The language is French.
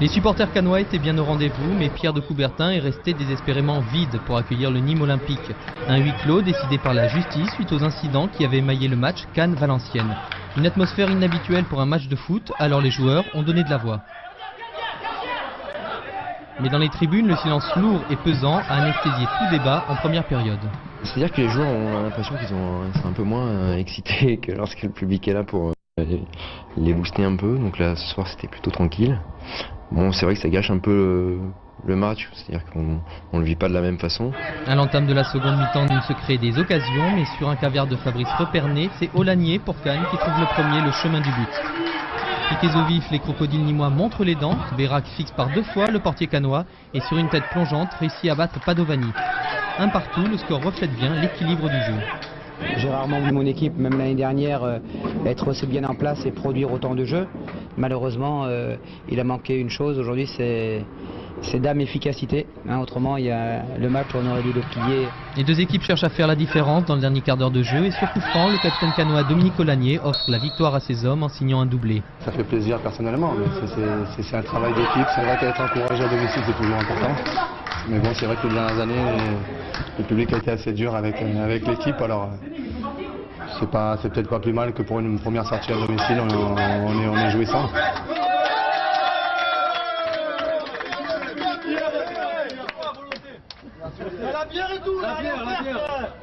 Les supporters cannois étaient bien au rendez-vous, mais Pierre de Coubertin est resté désespérément vide pour accueillir le Nîmes Olympique. Un huis clos décidé par la justice suite aux incidents qui avaient émaillé le match Cannes-Valenciennes. Une atmosphère inhabituelle pour un match de foot, alors les joueurs ont donné de la voix. Mais dans les tribunes, le silence lourd et pesant a anesthésié tout débat en première période. C'est-à-dire que les joueurs ont l'impression qu'ils sont un peu moins excités que lorsque le public est là pour les booster un peu. Donc là, ce soir, c'était plutôt tranquille. Bon, c'est vrai que ça gâche un peu le match, c'est-à-dire qu'on ne le vit pas de la même façon. À l'entame de la seconde mi-temps, il se crée des occasions, mais sur un caviar de Fabrice Reperné, c'est Olagnier pour Cannes qui trouve le premier le chemin du but. Piqués au vif, les crocodiles nîmois montrent les dents. Bérac fixe par 2 fois le portier cannois et sur une tête plongeante réussit à battre Padovani. Un partout, le score reflète bien l'équilibre du jeu. J'ai rarement vu mon équipe, même l'année dernière, être aussi bien en place et produire autant de jeux. Malheureusement, il a manqué une chose aujourd'hui, c'est d'âme efficacité. Autrement, il y a le match, on aurait dû le plier. Les deux équipes cherchent à faire la différence dans le dernier quart d'heure de jeu et sur coup franc, le capitaine cannois Dominique Olagnier offre la victoire à ses hommes en signant un doublé. Ça fait plaisir personnellement, mais c'est un travail d'équipe. C'est vrai qu'être encouragé à domicile, c'est toujours important. Mais bon, c'est vrai que les dernières années, le public a été assez dur avec l'équipe. Alors, c'est peut-être pas plus mal que pour une première sortie à domicile, on est jouissant. La bière et tout, la bière.